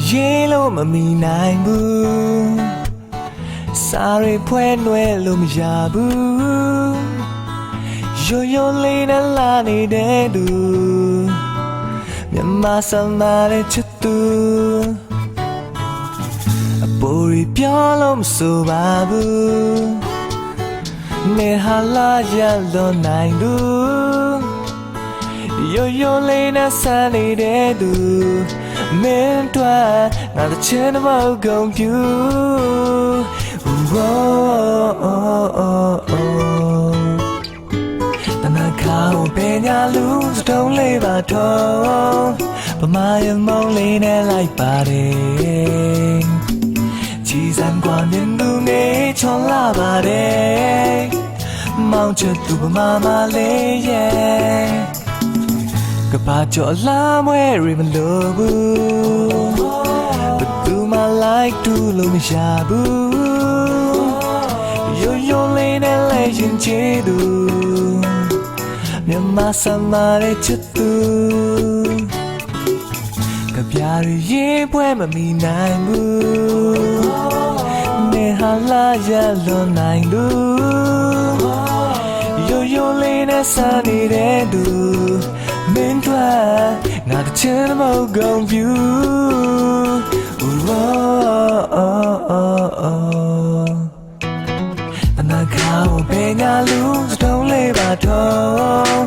ရေလို့မမီနိုင်ဘူးစာရီဖွဲနွယ်လို့မရဘူးရိုးရိုးလေးနဲ့လာနေတဲ့သူမြန်မာစမားတဲ့ချစ်သူအပေါ်ရီပြောလို့မဆိုပါဘူးနေဟာလာရလို့နိုင်သူရိုးရိုးလေးနဲ့ဆန်းနေတဲ့သူမင်းတို့ငါတချင်မကုန်ပြူတနခါကိုပညာလူစတုံးလေးပါတော့ဗမာရမုံလေးနဲ့လိုက်ပါတယ်ကြည်စံကွာမြင်သူနေချောလာပါတယ်မောင်ချစ်သူဗမာမလေးရဲ့ကပါကြော်လာမွဲရီမလို့ဘူးဘသူမလိုက်တူလို့မရဘူးရိုးရိုးလေးနဲ့လဲရင်ချေသူမြန်မာစမားရဲ့ချစ်သူကပြားရင်ပွဲမမီနိုင်ဘူးနေဟာလာရလွန်နိုင်သူရိုးရိုးလေးနဲ့စနေတဲ့သူမင်းတို့ငါတချင်မကုန်ပြူတနခါကိုပညာလူစတုံးလေးပါတော့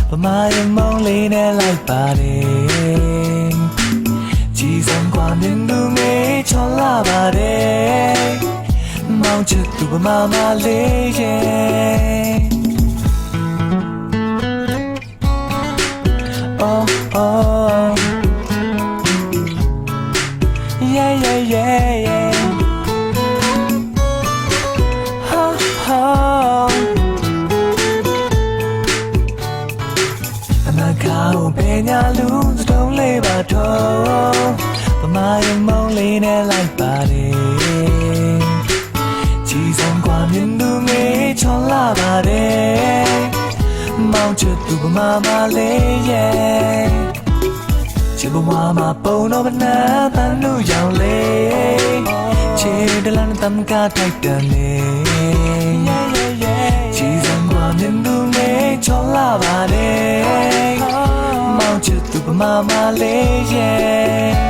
ဗမာရမုံလေးနဲ့လိုက်ပါတယ်ကြည်စံကွာမြင်သူမေးချောလာပါတယ်မောင်ချစ်သူဗမာမလေးရဲ့Oh, yeah, yeah, yeah, yeah. Ha, ha. Anakao penya lu don't lay bato. Pamaya mole ne like body. Jisang kwam yindu me chola body. Mount to mama lay, yeah. Chibumama bone of an app and new young lay. Chidalan tam ka type the name. Cheese and guam in the make chola bade. Mount to mama lay, yeah.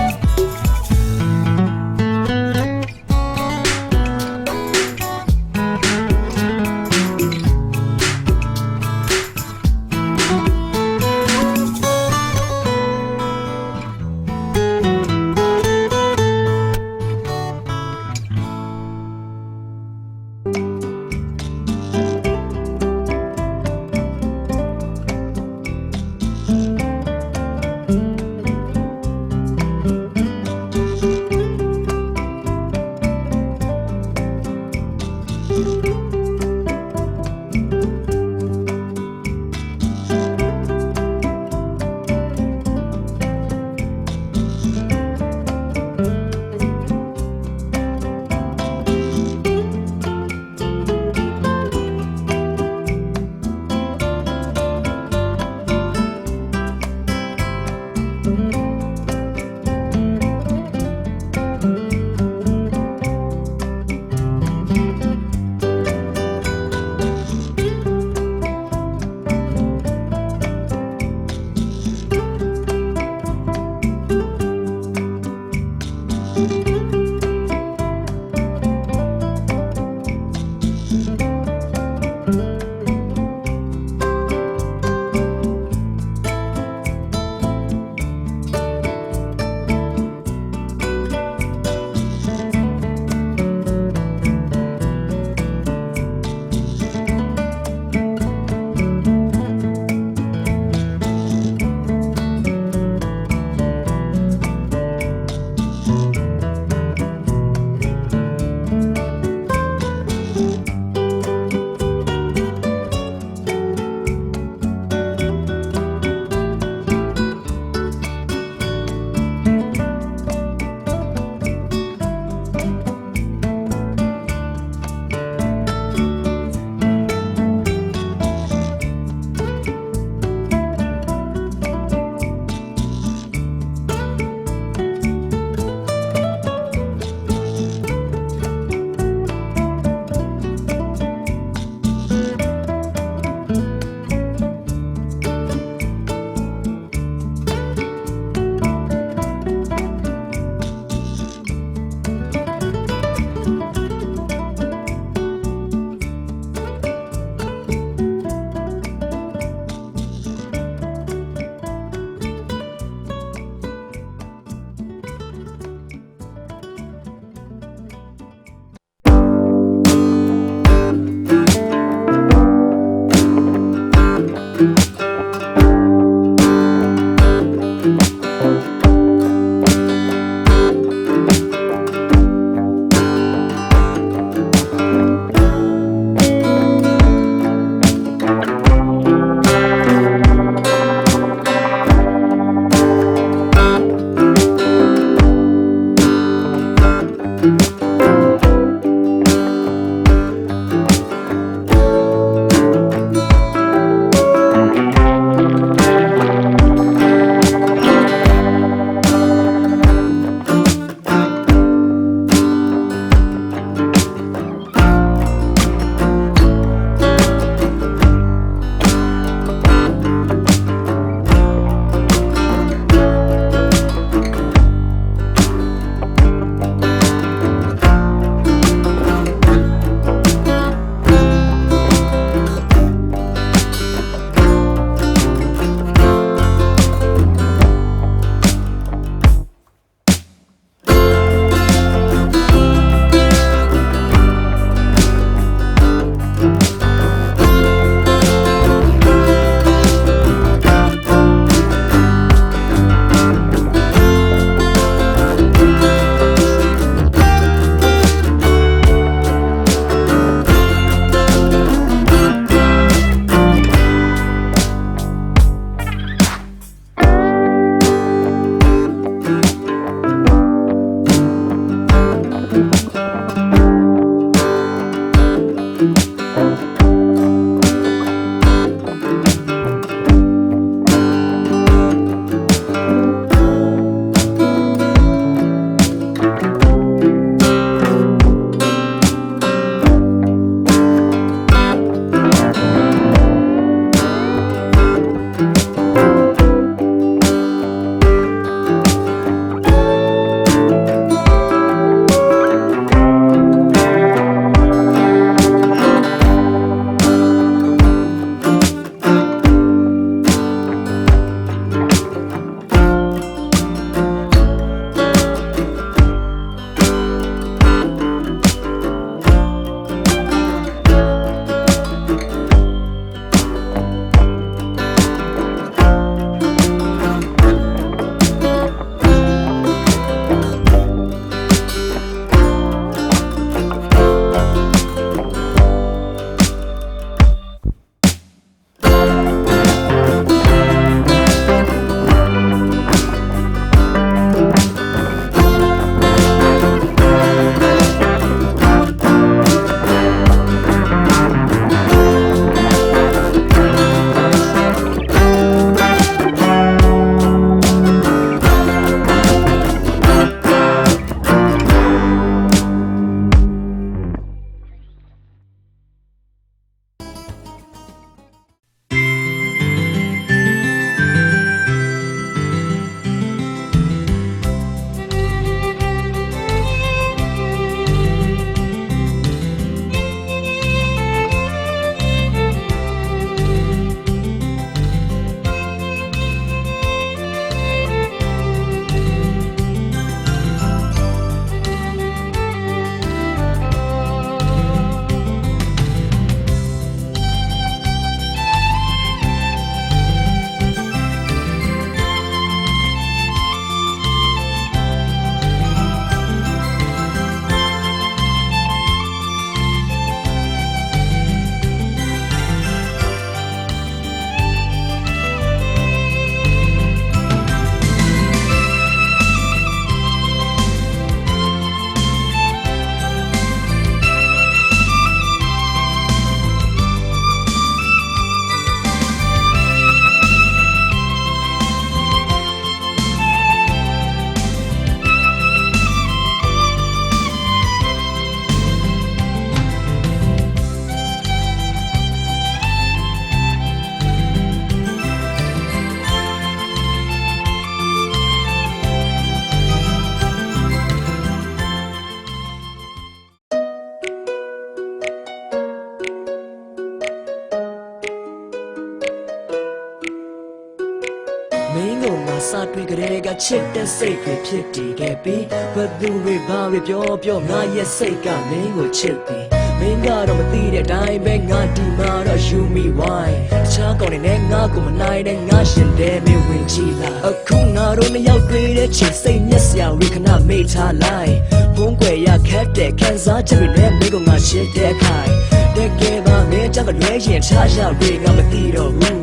တွေကလေးကချစ်တဲ့စိတ်တွေဖြစ်တည်ခဲ့ပြီးဘယ်သူတွေဘာတွေပြောငါရဲ့စိတ်ကမင်းကိုချစ်သည်မင်းကတော့မသိတဲ့အတိုင်းပဲငါဒီမှာတော့ you me why တခြားကောင်းတဲ့ငါကိုမနိုင်တဲ့ငါရှင်တဲ့မင်းဝင်ကြည့်လာအခုငါတို့နှစ်ယောက်တွေ့တဲ့ချိန်စိတ်မျက်စရာဝေခဏမေ့ထားလိုက်ဖုန်းကွယ်ရခက်တဲ့ခံစားချက်တွေနဲ့မင်းကငါရှင်းတဲ့ခိုင်တကယ်ပါမင်းကြောင့်လွဲရင်ချားရတွေငါမသိတော့ဘူး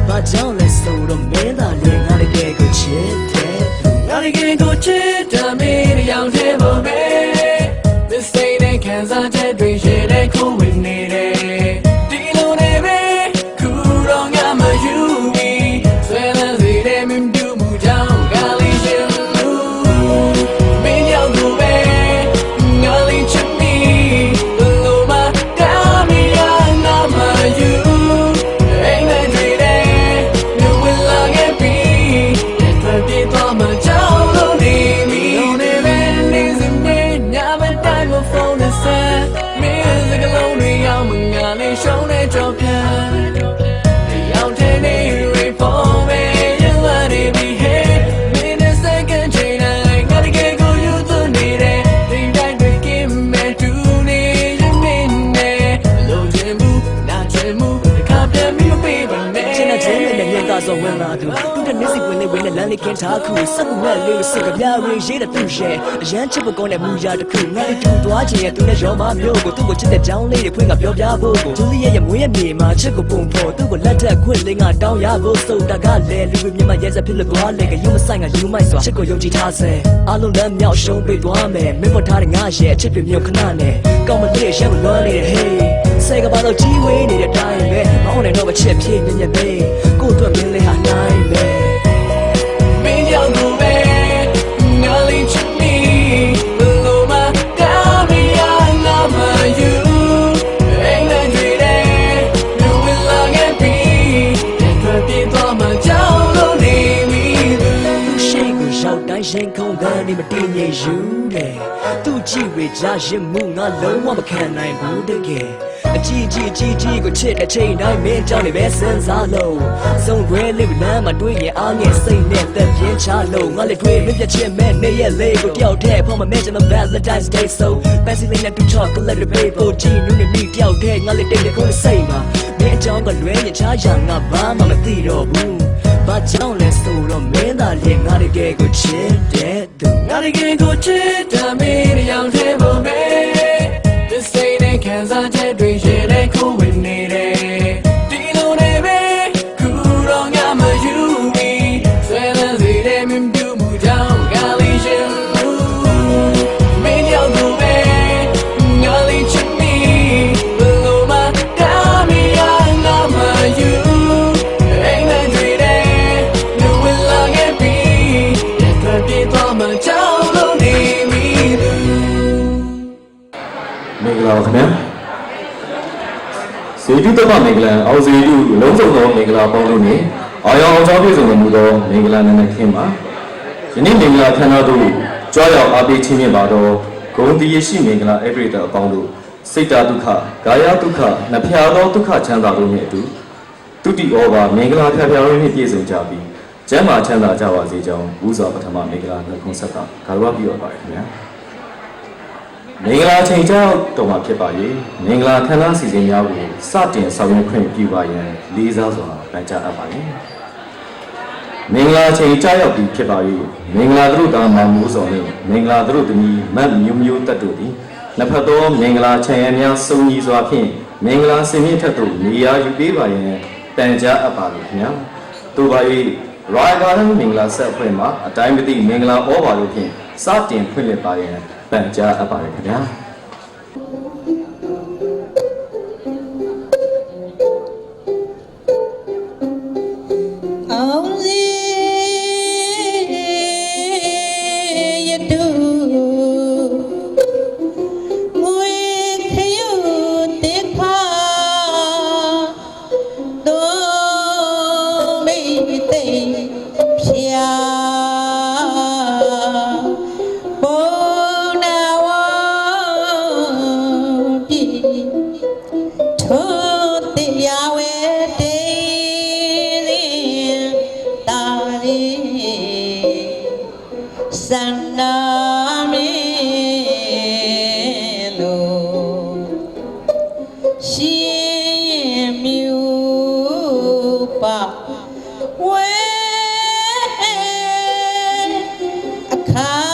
ဘာကြောင့်လဲဆိုတော့မင်းသာလွယ်ငါတကယ်ကိုချစ်တယ်ငါတကယ်ကိုချစ်တာမင်းရောင်တဲ့ဘုံပဲ This ain't a cancer that we share that cool with meဒီလိုနေပဲခုတော့ငါမယူမီဆွဲလန်းစေတဲ့မင်းပြုမှုကြောင့်ငါလေးရှင်လူမင်းရောက်ကိုပဲငါလေးချစ်မီဘလို့မတားမရနာမယူအိမ်နဲ့တွေ့တယ်လူဝင်လာခဲ့ပြီထွက်ပြေးသွားမှကြောက်လို့နေမီနေပဲနေစနေညမတိုင်းမဖုန်းနဲ့ဆက်မင်းစကလုံးတွေရောက်မှငါလေးရှုံးနေကြောက်ပြန်ရောက်တဲ့နေတွေပေါ်ပဲရလာနေပြီဟဲ့မင်းနဲ့စကန်ချင်တိုင်းငါတကယ်ကိုယူသွနေတယ်ဒီတိုင်းတွေกินမဲ့တူနေရင်မင်းနဲ့လုံးချင်မှုနာချင်မှုတစ်ခါပြန်ပြီးမပေးပါနဲ့ချင်တဲ့ချင်းနဲ့မြတ်သားဆိုဝင်လာသူသူတဲ့နေစီဝင်နေဝင်နဲ့လမ်းလေးကင်းထားခုစက်မဲ့လေးစကပြားရေးရေးတဲ့သူရဲ့အရန်ချစ်ဖို့ကောင်းတဲ့မူရာတစ်ခုငါလေးတူသွားခြင်းရဲ့သူနဲ့ရောမမျိုးကိုသူ့ကိုချစ်တဲ့ကြောင်းလေးတွေဖွင့်ကပြောပြဖို့ကိုဂျူလီရဲ့မွေးရမြေမှာချစ်ကိုပုံဖော်သူ့ကိုလက်ထက်ခွင့်လေးငါတောင်းရဖို့ဆိုတာကလည်းလူတွေမြင်မှရဲစက်ဖြစ်လို့သွားလေကယူမဆိုင်ကယူမိုက်စွာချစ်ကိုယုံကြည်ထားစေအလုံးလမ်းမြောက်ရှုံးပေးသွားမယ်မင်းပေါ်ထားတဲ့ငါရဲ့အချစ်တွေမြုပ်ခဏနဲ့ကောင်းမလေးရက်လွမ်းနေတဲ့ hey စေကဘာတော့ကြီးဝေးနေတဲ့တိုင်းပဲမအောင်နဲ့တော့မချစ်ဖြစ်ညံ့ပဲကို့အတွက်မင်းလေးဟာနိုင်ပဲမင်းကြောင့်ကိုပဲငါလေးချစ်မီဘလို့မတားမရနာမယူအိမ်နဲ့တွေ့တယ်လူဝင်လာခဲ့ပြီထွက်ပြေးသွားမှကြောက်လို့နေပြီရှိကိုရောက်တိုင်းရင်ခုန်ကနေမတည်ငြိမ်ယူတယ်သူကြည့်ဝေကြရင်မှုငါလုံးဝမခံနိုင်ဘူးတကယ်အကြီးကိုချစ်တဲ့ချိန်တိုင်းမင်းကြောင့်နေပဲစဉ်းစားလို့စုံရွယ်လေးလမ်းမှာတွေ့ရင်အားငယ်စိတ်နဲ့သက်ပြင်းချလို့ငါလည်းတွေ့မပြတ်ချင်မဲ့နေရလေးကိုတယောက်တည်းဖော်မမဲကျွန်တော် Valentine's Day so fancy လေးနဲ့တူချောကလက်တွေပေးဖို့ကြည့်နူးနေမိတယောက်တည်းငါလည်းတိတ်တဲ့ကိုယ်စိတ်မှာမင်းအကြောင်းကလွဲရင်ချားရငါဘာမှမသိတော့ဘူးဘာကြောင့်လဲဆိုတော့မင်းသာလေငါတကယ်ကိုချစ်တဲ့သူငါတကယ်ကိုချစ်တာမင်းရောင်တဲ့ဘုံပဲ This ain't a cancer that we share that cool with meဒီလိုနေပဲခုတော့ငါမယူမီဆွဲလန်းစေတဲ့မင်းပြုမှုကြောင့်ငါလေးရှင်လူမင်းရောက်ကိုပဲငါလေးချစ်မီဘလို့မတားမရနာမယူအိမ်နဲ့တွေ့တယ်လူဝင်လာခဲ့ပြီထွက်ပြေးသွားမှကြောက်လို့နေပြီမင်္ဂလာပါခင်ဗျာဇေတုတမမင်္ဂလာအောင်ဇေတုလုံးစုံသောမင်္ဂလာပေါင်းလို့နေအာရောင်အောင်ကြောင်းပြည့်စုံမှုသောမင်္ဂလာနံနက်ခင်းပါယနေ့မင်္ဂလာခန္ဓာတို့ကြွားရောက်အားပေးခြင်းဖြင့်ပါတော့ဂုဏ်တည်ရှိမင်္ဂလာအပရိသအပေါင်းတို့စိတ်တာဒုက္ခကာယဒုက္ခနှဖျားသောဒုက္ခချမ်းသာတို့နှင့်အတူတုတိဩဘာမင်္ဂလာဖျားဖျားတို့နှင့်ပြည့်စုံကြပြီးကျမ်းမာချမ်းသာကြပါစေကြောင်းဥစွာပထမမင်္ဂလာနှုတ်ဆက်ကဂါရဝပြုအပ်ပါတယ်ခင်ဗျာမင်္ဂလာချိန်ကြောက်တော်မှာဖြစ်ပါ၏မင်္ဂလာခန္ဓာစီစဉ်များကိုစတင်ဆောင်ရွက်ခွင့်ပြုပါရန်လေးစားစွာပန်ကြားအပ်ပါ၏မင်္ဂလာချိန်ကြောက်ရောက်ပြီးဖြစ်ပါ၏မင်္ဂလာတို့သားမောင်မိုးစော်နှင့်မင်္ဂလာတို့သမီးမတ်မျိုးမျိုးတက်တို့သည်နှစ်ဖက်သောမင်္ဂလာခြံရံများစုံညီစွာဖြင့်မင်္ဂလာစင်မြင့်ထက်သို့နေရာယူပေးပါရန်ပန်ကြားအပ်ပါသည်ခင်ဗျာတို့ပါ၏ရိုင်ဂါဒန်မင်္ဂလာဆက်ဖွဲ့မှာအတိုင်းမသိမင်္ဂလာဩဘာတို့ဖြင့်စတင်ဖွင့်လှစ်ပါရန်ပန်ကြားအပ်ပါတယ်ခင်ဗျာအောင်စီရတူမွေခရုတေခါတော့မိသိဖြာဘုံနာဝ မင်းတို့ရှင်မြူပါဝဲအခါ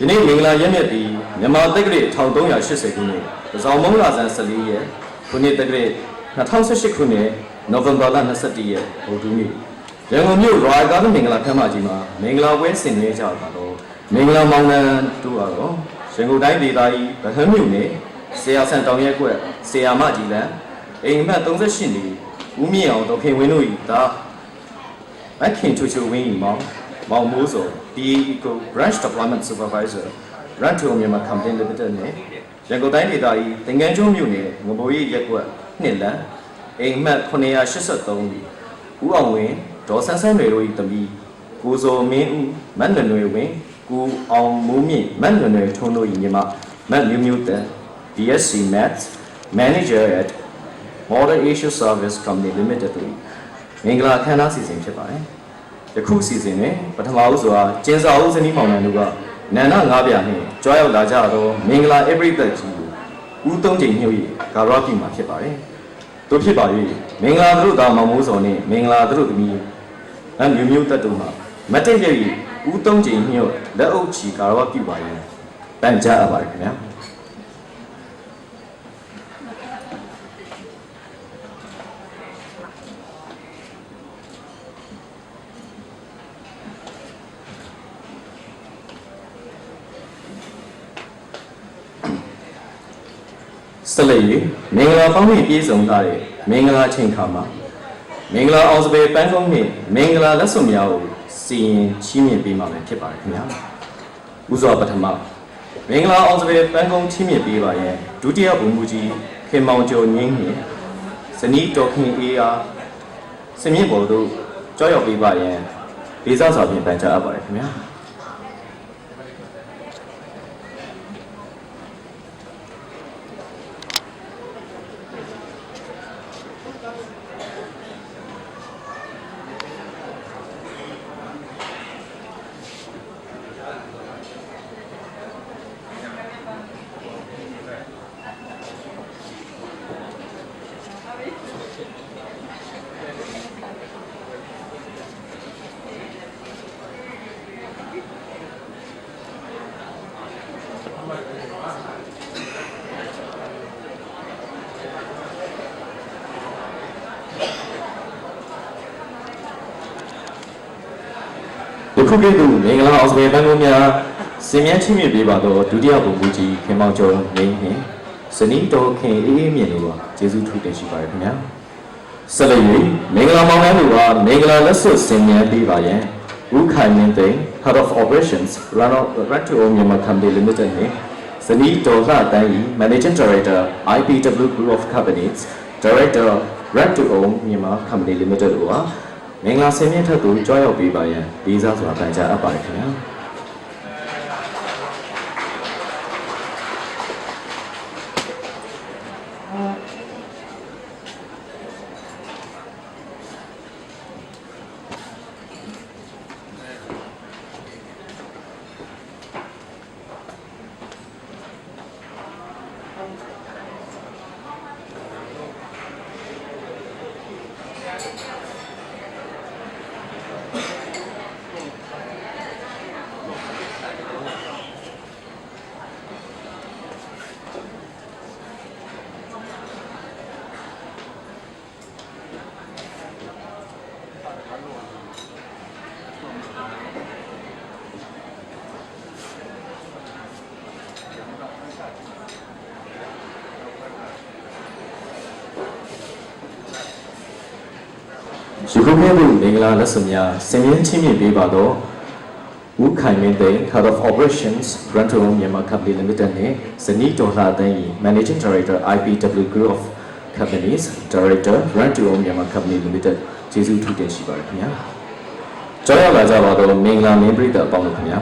ဒီနေ့မင်္ဂလာရက်မြတ်ဒီမြန်မာတက္ကရာ1380ခုနှစ်ပဇောင်မုံလာဇန်14ရက်ခုနှစ်တက္ကရာ2018ခုနှစ်နိုဝင်ဘာလ21ရက်ဗုဒ္ဓနေ့ရန်ကုန်မြို့ရိုယယ်ကားမင်္ဂလာခမ်းမကြီးမှာမင်္ဂလာပွဲဆင်နွှဲကြပါတော့မင်္ဂလာမောင်နှံတို့ကတော့ရန်ကုန်တိုင်းဒေသကြီးဗဟန်းမြို့နယ်ဆရာဆန်တောင်ရက်ကွက်ဆရာမကြီးလန်အိမ်မက်38နေဦးမြင့်အောင်ဒေါခင်ဝင်းတို့၏ဒါအခင်ချူချူဝင်း၏မောင်မိုးစော DECO Branch Deployment Supervisor Ranto Myanmar Company Limited နဲ့ရန်ကုန်တိုင်းဒေသကြီးသင်္ကန်းကျွန်းမြို့နယ်ငဘိုးရီရက်ကွက်နှစ်လမ်းအိမ်မက်983ဦးအောင်ဝင်းဒေါ်ဆန်းဆန်းတွေတို့၏တမီကိုဇော်မင်းဦးမတ်နွယ်ဝင်းကိုအောင်မိုးမြင့်မတ်နွယ်ထွန်းတို့၏ညီမမတ်မျိုးမျိုးတန် BSc Maths Manager at Model Asia Service Company Limited တို့မင်္ဂလာအခမ်းအနားစီစဉ်ဖြစ်ပါတယ်ယခုစီစဉ်တွင်ပထမဦးစွာကျင်းစာဦးဇနီးမောင်နှံတို့ကနန္ဒငါးပြားနှင့်ကြွားရောက်လာကြသောမင်္ဂလာအပရိသတ်ကြီးကိုဦးသုံးချိန်ညှို့၍ဂါရဝပြုမှာဖြစ်ပါတယ်။တို့ဖြစ်ပါ၍မင်္ဂလာတို့သားမောင်မိုးစောနှင့်မင်္ဂလာတို့သမီးအမျိုးမျိုးတတ်တို့မှာမတည့်ရ၍ဦးသုံးချိန်ညှို့လက်အုပ်ချီဂါရဝပြုပါရင်ပန်ကြားအပ်ပါတယ်ခင်ဗျာ။ဆက်လက်၍မင်္ဂလာပေါင်းပြီးပြည့်စုံထားတဲ့မင်္ဂလာချိန်ခါမှာမင်္ဂလာအောင်စပယ်ပန်းကုန်းနှင့်မင်္ဂလာလက်စွပ်များကိုစီရင်ချီးမြှင့်ပေးမှာဖြစ်ပါတယ်ခင်ဗျာဥစွာပထမမင်္ဂလာအောင်စပယ်ပန်းကုန်းချီးမြှင့်ပေးပါရန်ဒုတိယဘုံမူကြီးခင်မောင်ကျော်ငင်းနှင့်ဇနီးတော်ခင်အေးအားစမြင့်ပေါ်သို့ကြောက်ရောက်ပေးပါရန်ဒေသစွာဖြင့်ပန်ကြားအပ်ပါတယ်ခင်ဗျာခုကဲ့သို့မင်္ဂလာအောင်စပယ်ပန်းကုန်းများစင်မြန်းချင်းမြင့်ပေးပါတော့ဒုတိယဘုံမူကြီးခင်မောင်ကျော်နေနှင့်ဇနီးတော်ခင်အေးအေးမြင့်တို့ကကျေးဇူးထူးတင်ရှိပါတယ်ခင်ဗျာဆက်လက်၍မင်္ဂလာမောင်နှံတို့ကမင်္ဂလာလက်စွပ်စင်မြန်းပေးပါရန်ဦးခိုင်မင်းသိန်း Head of Operations Ranto Myanmar Company Limited နှင့် Zani Dola Dai, Managing Director, IPW Group of Companies, Director, Red to Own Myanmar Company Limited တို့ဟာမင်္ဂလာဆင်မြင့်ထက်သို့ကြွရောက်ပေးပါရန်လေးစားစွာပန်ကြားအပ်ပါတယ်ခင်ဗျာယခုမဲ့ဖို့မင်္ဂလာလက်စွပ်များဆင်မြင့်ချင်းမြင့်ပေးပါတော့ဦးခိုင်မင်းသိန်း Head of Operations Red to Own Myanmar Company Limited နဲ့ဇနီးဒေါ်လာသိန်း Managing Director IPW Group of Companies Director Red to Own Myanmar Company Limited ကျေးဇူးထူးတင်ရှိပါတယ်ခင်ဗျာကြောက်ရလာကြပါတော့မင်္ဂလာမင်းပရိသတ်အပေါင်းတို့ခင်ဗျာ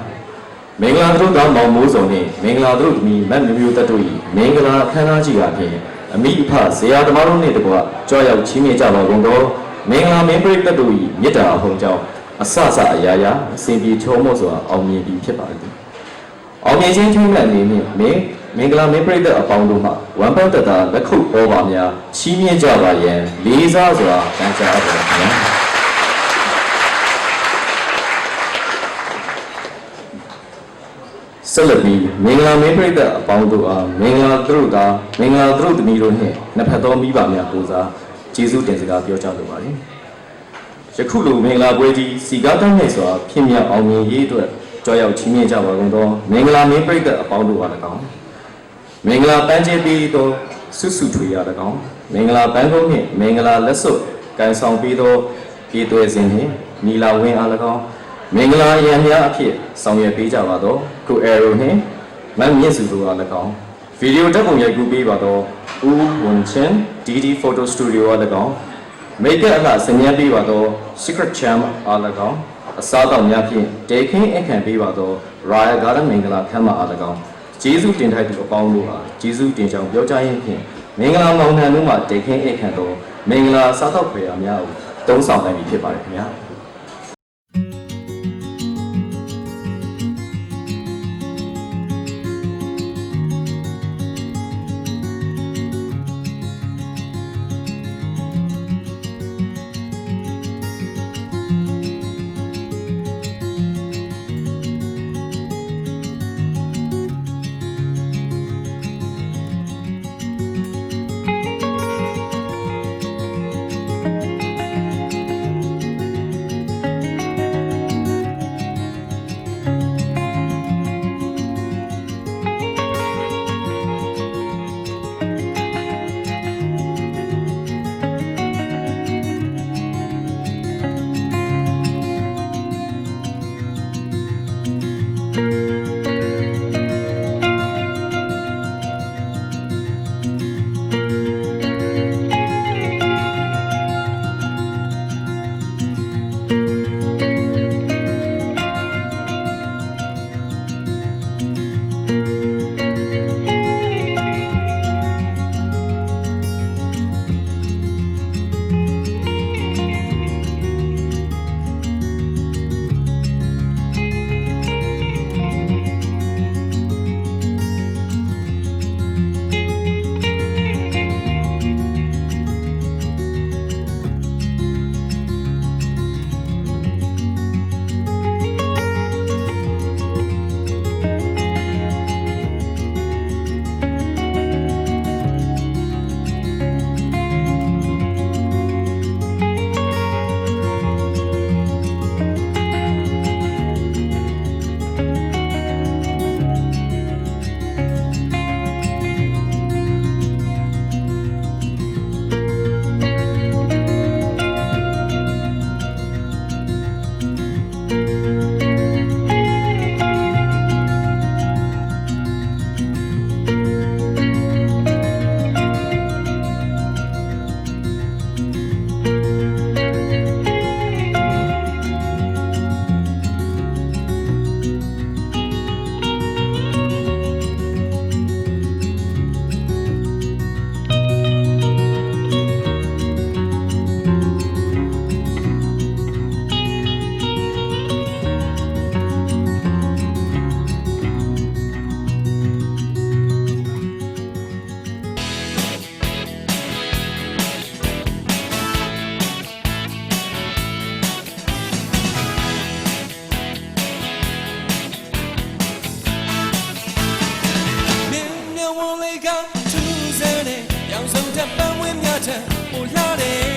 မင်္ဂလာတို့သားမောင်မိုးစုံနဲ့မင်္ဂလာတို့သမီးမတ်မျိုးတတ်တို့၏မင်္ဂလာအခမ်းအနားကြီးအပြင်အမိအဖဇေယျသမားတို့နှင့်တကွကြောက်ရောက်ချီးမြှင့်ကြပါကုန်သောမင်္ဂလာမင်းပရိသတ်တို့၏မြတ်တာအဟုန်ကြောင့်အစစအရာရာအစဉ်ပြေချုံးမို့စွာအောင်မြင်ပြီးဖြစ်ပါသည်။အောင်မြင်ခြင်းချွေးမြတ်အနေနဲ့မင်္ဂလာမင်းပရိသတ်အပေါင်းတို့မှဝမ်ပတ်တတာလက်ခုပ်ဩဘာများချီးမြှင့်ကြပါရန်လေးစားစွာပန်ကြားအပ်ပါခင်ဗျာ။ဆက်လက်ပြီးမင်္ဂလာမင်းပရိသတ်အပေါင်းတို့အားမင်္ဂလာသူတို့သားမင်္ဂလာသူတို့သမီးတို့နှင့်နှစ်ဖက်သောမိဘများပူဇာကျေးဇူးတင်စကားပြောကြားလိုပါတယ်။ယခုလိုမင်္ဂလာပွဲကြီးစီကားတန်းနဲ့စွာဖြစ်မြောက်အောင်မြင်ရေးအတွက်ကြွရောက်ချီးမြှင့်ကြပါကုန်သောမင်္ဂလာမင်းပရိသတ်အပေါင်းတို့အား၎င်းမင်္ဂလာပန်းကျဲပေးသောဆုစုထွေရ၎င်းမင်္ဂလာပန်းကုန်းနှင့်မင်္ဂလာလက်စွပ်ကန်ဆောင်ပေးသောဤသွဲစဉ်နှင့်နီလာဝင်းအား၎င်းမင်္ဂလာရန်များအဖြစ်ဆောင်ရွက်ပေးကြပါသောကိုအဲရိုနှင့်မတ်မြင့်စုတို့အား၎င်းဗီဒီယိုဓာတ်ပုံရိုက်ကူးပေးပါသောဦးဝန်ချင်း DD Photo Studio အား၎င်းမိတ်ကအလှဆင်ញံပေးပါသော Secret Charm အား၎င်းအစားအသောက်များဖြင့်တေခင်းအခမ်းပေးပါသော Royal Garden မင်္ဂလာခမ်းမအား၎င်းကျေးဇူးတင်ထိုက်သူအပေါင်းတို့အားကျေးဇူးတင်ကြောင်းပြောကြားရင်းဖြင့်မင်္ဂလာမောင်နှံတို့မှတေခင်းအခမ်းသောမင်္ဂလာစားသောက်ဖွယ်ရာများကိုတုံးဆောင်နိုင်ပြီဖြစ်ပါတယ်ခင်ဗျာ လေးကထူးဆန်းတဲ့ရောင်စုံတဲ့ပန်းဝင်းများထက်ပိုလှတယ်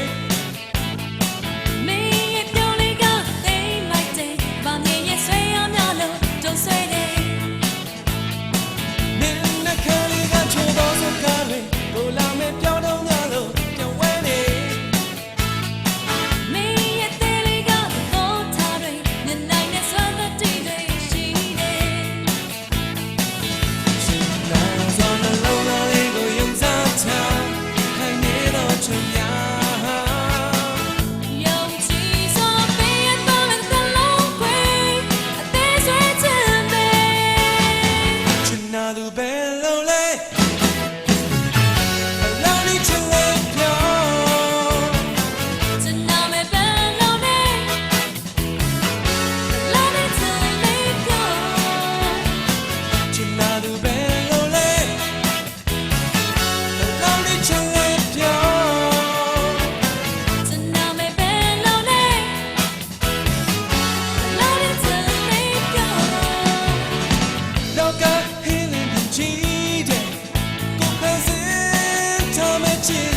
မင်းရဲ့ပြောင်းလေးကသိမ့်လိုက်တယ်။ဘာမြင်ရဲ့ဆွေရများလို့တုံးဆွဲတယ် နင်းနဲ့ခလေးကချိုးသောစကားတွေကိုလာမဲ့ပြောင်းတော့များလို့ပြန်ဝဲနေ ။မင်းရဲ့သေးလေးကသဘောထားတွေညနိုင်နဲ့ဆွမ်းသက်တွေရှိတယ် နာစောနှလုံးသားလေးကိုယုံစားချခိုင်နေတော့ချင်များ ။ယုံကြည်စွာပေးရတော့လည်းသလုံးခွေအသေးဆွဲချင်တယ် ချင်နာသူပဲလို့လေအလောင်းလေးချင်လေပြော ။ချင်နာမဲ့ပန်းလုံးနဲ့လာတဲ့ချင်လေးပြော ချင်နာသူပဲလို့လေအလောင်းလေးချင်လေပြော ချင်နာမဲ့ပန်းလုံးနဲ့လာတဲ့ချင်လေးပြော လောကဟင်းလင်းချီတဲ့ကိုပဲစင်ထားမချင်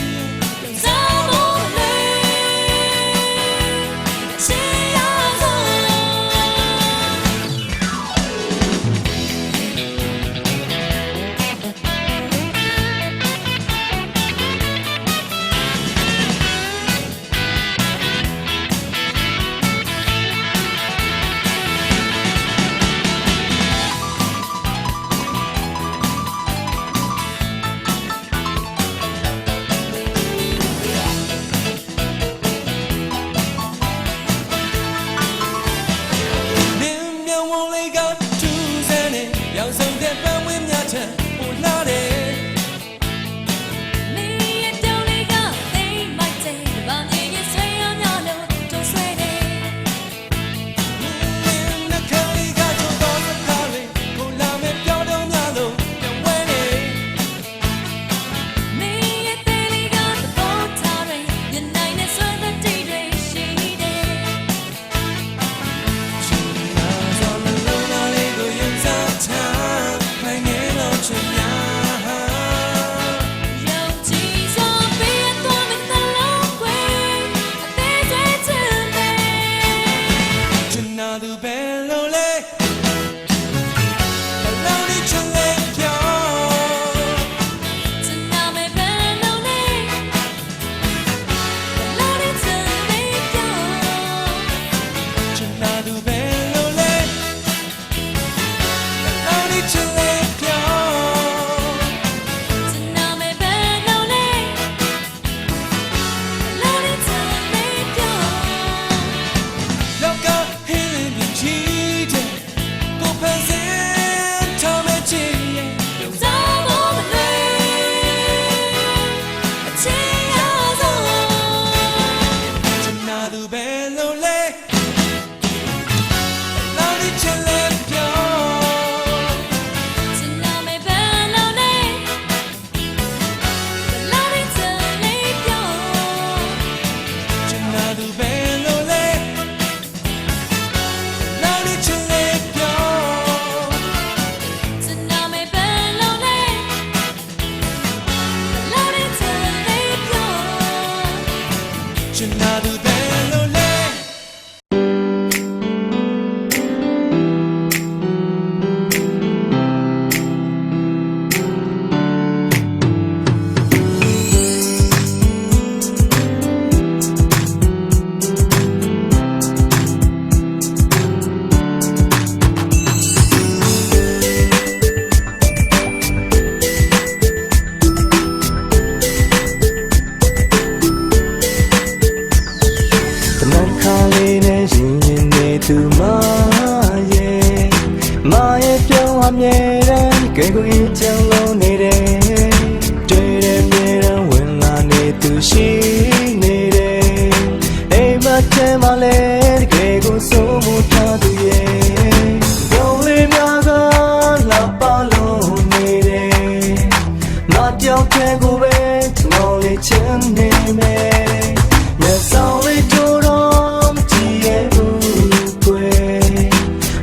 နင်းမြောင်ဝလေးကထူးဆန်းတဲ့ရောင်စုံတဲ့ပန်းဝင်းများထက်ပိုလှတယ် မင်းရဲ့ပြောင်းလေးကသိမ့်လိုက်တယ်။ဘာမြင်ရဲ့ဆွေရများလို့တုံးဆွဲတယ် နင်းနဲ့ခလေးကချိုးသောစကားတွေကိုလာမဲ့ပြောင်းတော့များလို့ပြန်ဝဲနေ ။မင်းရဲ့သေးလေးကသဘောထားတွေညနိုင်နဲ့ဆွမ်းသက်တွေရှိတယ် နာစောနှလုံးသားလေးကိုယုံစားချခိုင်နေတော့ချင်များ ။ယုံကြည်စွာပေးရတော့မယ့်သလုံးခွေအသေးဆွဲချင်တယ် ချင်နာသူပဲလို့လေအလောင်းလေးချင်လေပြော ချင်နာမဲ့ပန်းလုံးနဲ့လာတဲ့ချင်လေးပြော ချင်နာသူပဲလို့လေအလောင်းလေးချင်လေပြော ချင်နာမဲ့ပန်းလုံးနဲ့လာတဲ့ချင်လေးပြော လောကဟင်းလင်းချီတဲ့ကိုပဲစင်ထားမချင်ရဲ့ သာမောမလွယ်အချင်ရဆုံး ချင်နာသူပဲလို့လေအလောင်းလေးချင်လေပြော ချင်နာမဲ့ပန်းလုံးနဲ့လာတဲ့ချင်လေးပြော ချင်နာသူပဲလို့လေအလောင်းလေးချင်လေပြော ချင်နာမဲ့ပန်းလုံးနဲ့လာတဲ့ချင်လေးပြော ချင်နာသူပဲလို့လေ တမန်ခါလေးနဲ့ရင်ရင်နေသူမရဲ့ပြောင်းအမြဲတမ်းကြွယ်ကိုအေးချမ်းလုံးနေတယ်တွေ့တဲ့မြေတမ်းဝင်လာနေသူရှိနေတယ်အိမ်မထဲမှာလဲတကယ်ကိုစိုးမှုထားသူရဲ့ဘုံလေးများကလာပါလို့နေတယ်မပြောင်းတဲ့ကိုပဲကျွန်တော်လေးချင်နေမယ်မျက်စောင်းလေးတို့တော့မကြည့်ရဘူးကွယ်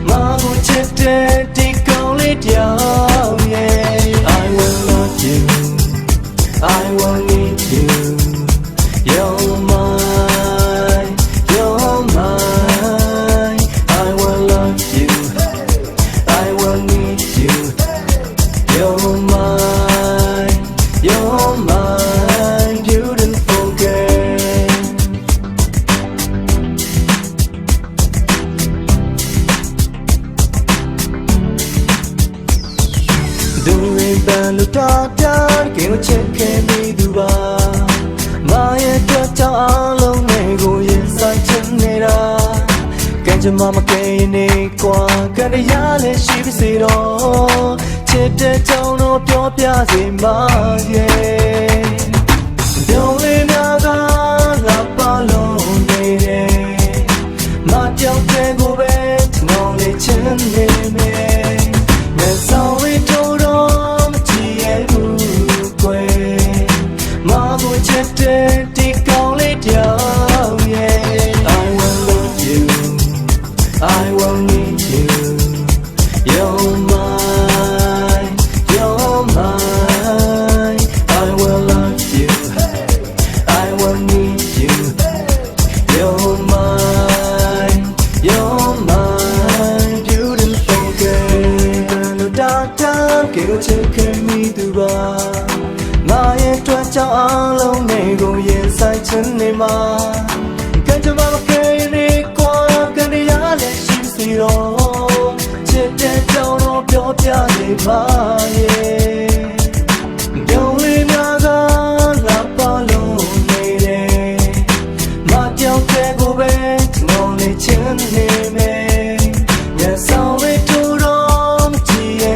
မကိုချစ်တဲ့ဒီကောင်းလေးတယောက်ရဲ့ Do it band lo da da game check me do ba my twat all long ne go yin sai chin ne da can you mama ke ne kwa can ya le shi bi se do chit de chong no pyo pya se ma ye don't let me go la pa lo ne de ma chao ke go be no le chin ne me sorry to don't see you quay ma go chete ti kaung le down yeah I will love you I will need you you're mine I will love you I will need you you're mine beautiful girl que go check me do ba my twat chao all long ne go yin sai chin ne ma can you mama ke ni kwa can ya le shi si ro chit de chao no pyo pya ne ma ye don't let me go la pa lo ne de ma chao ke go be no le chin ne me ya sao le to ro chi ye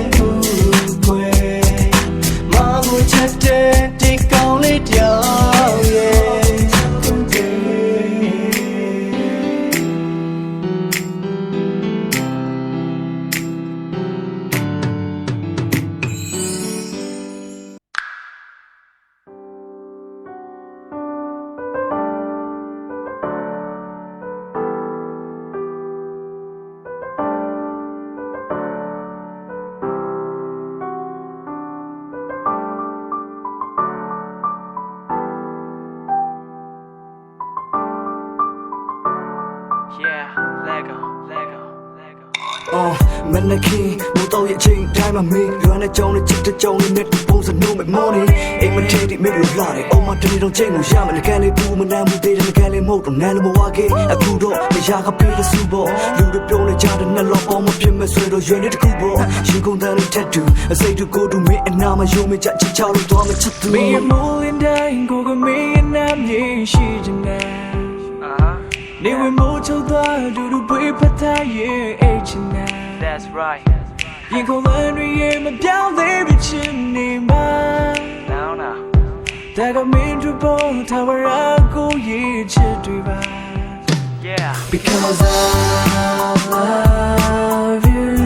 take on it, yeah. Manaki, Moto Yaching, time of me, run a Johnny, chip the Johnny, net the bones and no money. Aim and take it, middle of light. Oh, my Tony don't change, Yam and the Cali boom, and I'm with the Cali motor, Nanamawaki, a kudo, the Yaka Peter Subo, Luda Pony Jordan, and Lock on my Pima Sweater, Unit Kubo. She go down and tattoo, I say to go to me, and now my Yomi Chachi Charlie, Tom, and Chatu. Me and Molly and dying, go to me, and I'm ye, she denied. They were motor, do the paper tie, H&I. That's right. You go learn me down there, bitch, in my Now. That got me into bone tower, I go, yeah. Because I love you.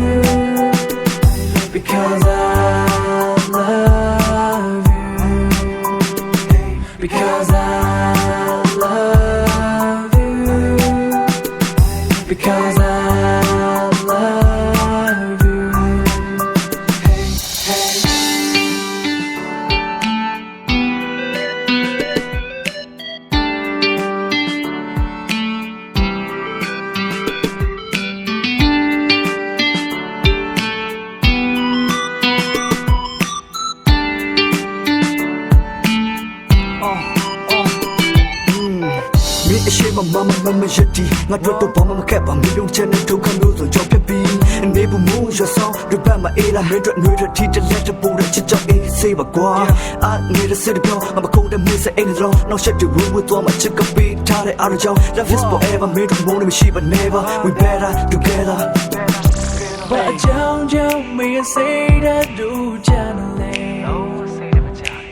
Because I love you. Because I love you. Because I Mama Jetty, not what the bomb cap on me, don't turn into canoes on Jockey B. And maybe move your song, the Bama Ela, Madrid, Madrid, teacher, let the boat, Chicha, save a qua. I need a city girl, I'm a cold and miss any long, no shut the room with all my chicken beat, tired out of Joe. Love is forever, made of morning, she but never, we better together. But Joe, me and say that do channel.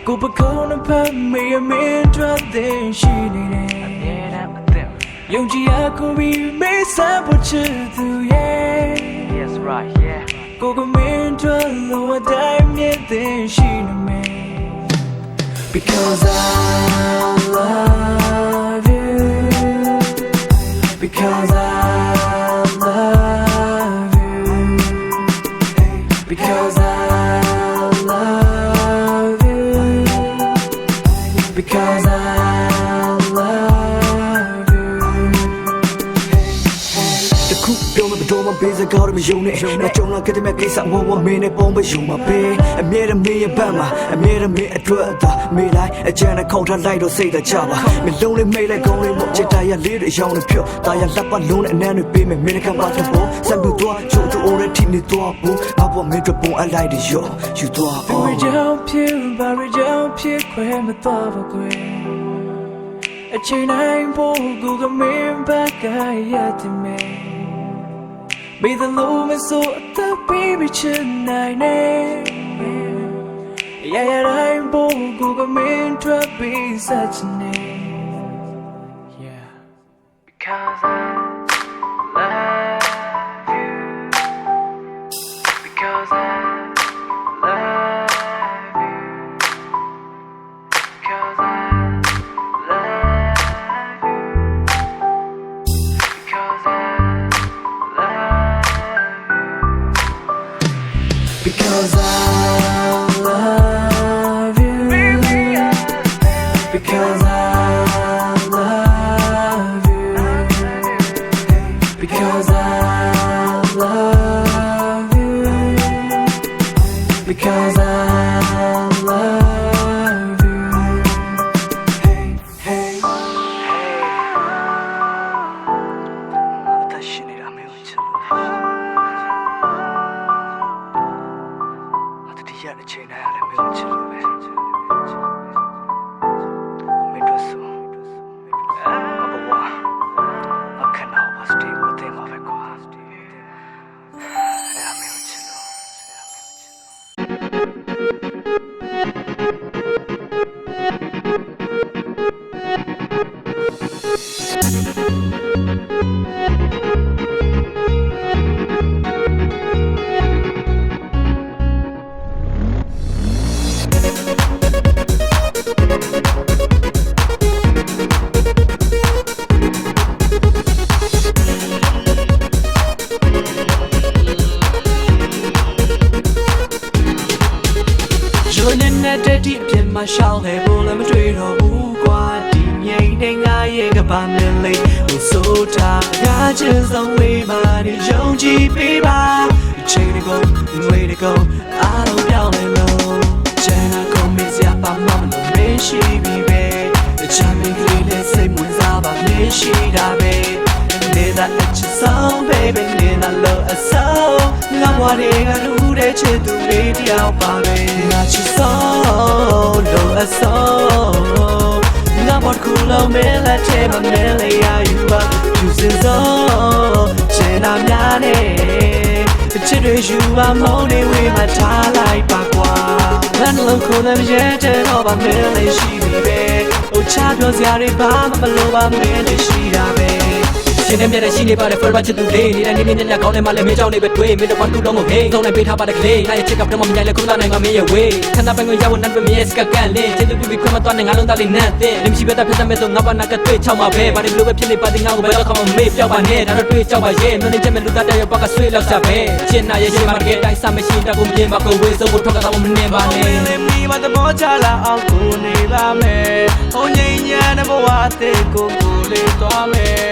Go back on and put me a minute, then she needed. Young Giaco, we may support you through, yeah. Yes, right, yeah. Go come into a lower dime, yeah, then she me. Because I love you. Because I love you. Because I love you. Because I love you. မပေးစကားမယုံနဲ့ငါကြုံလာခဲ့တဲ့မြတ်ကိစ္စဝဝမင်းနဲ့ပုံမယုံမပေးအမြဲတမ်းမင်းရဲ့ဘက်မှာအမြဲတမ်းမင်းအတွက်သာမေးလိုက်အကြံနဲ့ခေါထားလိုက်တော့စိတ်တကြပါမလုံးလေးမေးလိုက်ကောင်းလေးမို့ချစ်တရလေးတွေရောင်းနေဖြောတာရလက်ပတ်လုံးနဲ့အနမ်းတွေပေးမယ်မင်းကပါတော့ဘောစံပြတော့ချိုးချိုး already နေတော့ဘူးအပေါ်မင်းတို့ပုံအလိုက်တွေရောယူတော့ Barry Joe Pierre Barry Joe Pierre ခွဲမတော့ပါကွယ်အချိန်တိုင်းဖို့ကိုကမင်းဘက်ကရတဲ့မဲမေးတဲ့လို့မဆိုအသက်ပေးပြီးချင်နိုင်နေရရတိုင်းဖို့ကိုကမင်းထွက်ပြီးဆက်ချင်နေ Yeah because I love you because I love you because I love you because I because I love you because I love you because I love you because I love you hey hey that shit need a minuteရတဲ့ချိန်တိုင်းလည်းမင်းချစ်လို့ပဲမင်းတို့ဆိုဘဝအခဏဘာစတေးလို့တင်ပါပဲကွာအဲ့မင်းချစ်လို့တဲ့ဒီအပြင်မှာရှောင်းလေဘုံလည်းမတွေ့တော့ဘူးကွာဒီငိမ့်တဲ့ငါရဲ့ကဘာမလေးဟိုဆိုတာငါချစ်ဆုံးလေးပါနေယုံကြည်ပေးပါအချိန်တကုန်ငွေတကုန်အားလုံးပြောင်းလဲလို့ကျန်တာကုန်မစရာပါမလို့မင်းရှိပြီပဲတခြားမိကလေးနဲ့စိတ်ဝင်စားပါမင်းရှိတာပဲနေတာအချစ်ဆုံး baby နေတာလို့အဆုံးငါဘဝတွေကလူတဲ့ချစ်သူလေးတယောက်ပါပဲငါချစ်ဆုံးလို့အဆုံးငါဘဝကူလုံးမင်းလက်ထဲမှာမင်းလေးရယူပါသူစင်ဆုံးချင်တာများနေချစ်တွေယူပါမုန်းနေဝေးမှာထားလိုက်ပါကွာငါနှလုံးခုန်တဲ့ရဲတဲ့တော့ပါမင်းလေးရှိပြီပဲဟိုချပြောစရာတွေဘာမှမလိုပါမင်းလေးရှိတာပဲရှင်နဲ့မြတဲ့ရှိနေပါတယ် forever ချစ်သူလေးနေတဲ့နေ့နေ့ညညကောင်းနေမှလည်းမင်းကြောင့်နေပဲတွေ့မင်းတို့ဘာတူတော့မဟုတ်ဟေးသုံးလိုက်ပေးထားပါတဲ့ကလေးငါရဲ့ချစ်ကတော့မမြင်လဲခုလာနိုင်မှာမင်းရဲ့ဝေးခဏပိုင်ကိုရောက်နေမင်းရဲ့စကကန်လေးချစ်သူပြပြီးခွင့်မသွားနိုင်ငါလုံးသားလေးနဲ့တဲ့လင်းရှိပဲတာဖြစ်တဲ့မဲ့ဆိုငါဘာနာကတွေ့ချောက်မှာပဲဘာလို့ပဲဖြစ်နေပါတဲ့ငါကိုဘယ်တော့မှမေ့ပြောက်ပါနဲ့ဒါတော့တွေ့ချောက်ပါရဲ့မင်းနဲ့ချက်မဲ့လူသားတဲ့ဘက်ကဆွေးလောက်ကြပဲချစ်နာရဲ့ရှင်မတကယ်တိုင်းစမရှိတတ်ကိုမြင်ပါကိုဝေးစိုးဖို့ထွက်ကတော့မနေပါနဲ့မိမသဘောချလာအောင်ကိုနေပါမယ်ဟိုငိမ့်ညာတဲ့ဘဝတဲ့ကိုလေးသွားမယ်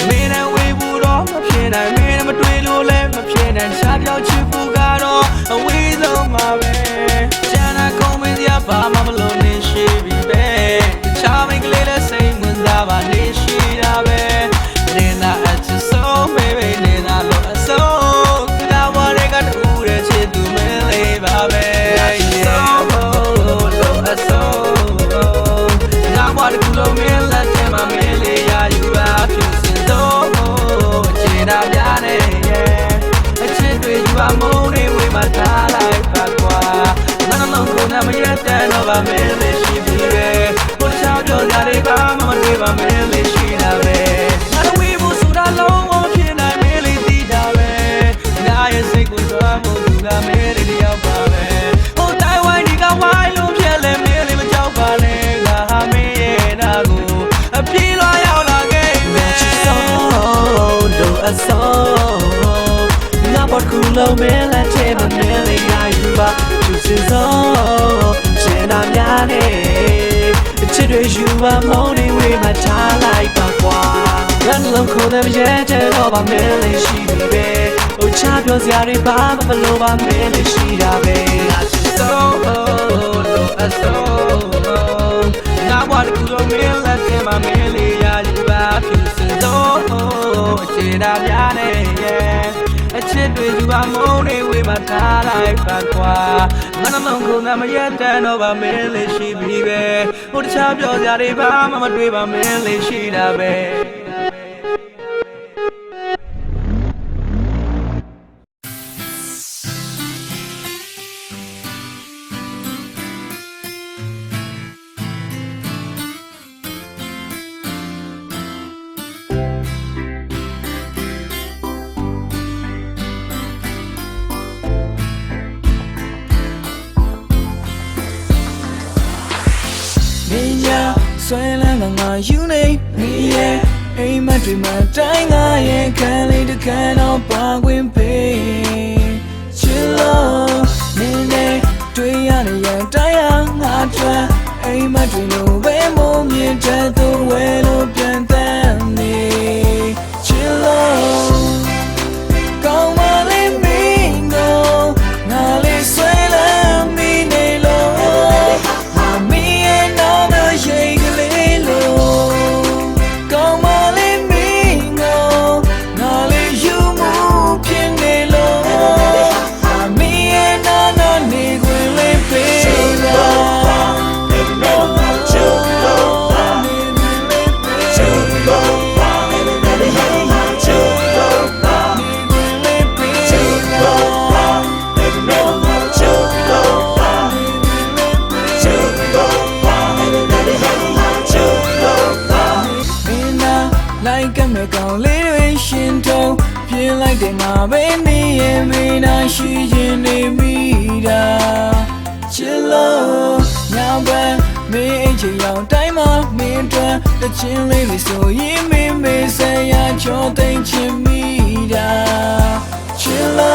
မင်းနဲ့ဝေးဘူးတော့မဖြစ်နိုင်မင်းနဲ့မတွေ့လို့လည်းမဖြစ်နိုင်ရှားပြောက်ချစ်ဖို့ကတော့အဝေးဆုံးမှာပဲကျန်တာကုန်မင်းစရာဘာမှမလို့နေရှိပြီပဲတခြားမိန်းကလေးလည်းစိတ်ဝင်စားပါနေရှိတာပဲနေတာအချစ်ဆုံး baby နေတာလို့အဆုံးဒါဝရကတူတဲ့ချစ်သူမင်းလေးပါပဲလို့အဆုံးငါဘာလို့လုံးမင်းလက်ထဲမှာမင်းလေးရယူပါဖြစ်တာများနေရဲ့အချစ်တွေယူပါမုန်းနေဝေးမှာထားလိုက်ပါကွာငါလုံးကိုနာမရတဲ့တော့ပါမင်းလေးရှိပြီပဲဘုရားပြောကြတယ်ဘာမှမတွေ့ပါမင်းလေးရှိတာပဲငါတို့ဝေးဖို့ဆိုတာလုံးဝဖြစ်နိုင်မင်းလေးသိတာပဲငါရဲ့စိတ်ကိုသွားဖို့သူကမင်းလေးတယောက်ပါပဲဟိုတိုင်ဝိုင်းဒီကဝိုင်းလို့ဖြစ်လဲမင်းလေးမကြောက်ပါနဲ့ငါဟာမင်းရဲ့နာကိုအပြေးလွှာရောက်လာခဲ့ပဲလို့အဆုံးငါဘတ်ကူလုံးမင်းလက်ထဲမှာမင်းလေးရယူပါသူစင်စောချင်တာများနေချစ်တွေယူပါမုန်းနေဝေးမှာထားလိုက်ပါကွာငါနှလုံးခုန်တဲ့ရဲတဲ့တော့ပါမင်းလေးရှိပြီပဲ Oh champion စရာတွေဘာမှမလိုပါမင်းလေးရှိတာပဲ So low as so Now what could you mean let him a million you have to say so ချစ်တာများနေရဲ့အချစ်တွေယူပါမုန်းနေဝေးမှာထားလိုက်ပါကွာငါနှလုံးကိုမရတဲ့တော့ပါမင်းလေးရှိပြီပဲဟိုတခြားပြောစရာတွေဘာမှမတွေးပါမင်းလေးရှိတာပဲ မင်းညာဆွဲလန်းကငါယူနေမင်းရဲ့အိမ်မက်တွေမှာတိုင်းငါရဲ့ခံလေးတစ်ခါတော့ပါဝင်ပေးချစ်လို့မင်းနဲ့တွေ့ရတဲ့ရန်တိုင်းဟာငါထွက်အိမ်မက်တွေလိုပဲမိုးမြင့်တဲ့သူဝဲလို့ပြန်တမ်းနေချစ်လို့ကောင်းပါလေမင်းကိုငါလေးဆွဲလန်းမင်းနေလို့ like a mega little shin toe feel like they ma be me and me na shi jin ni mi da chillo now ban me ain't young time ma me twa the chin lady so yin me say ya cho think chin mi da chillo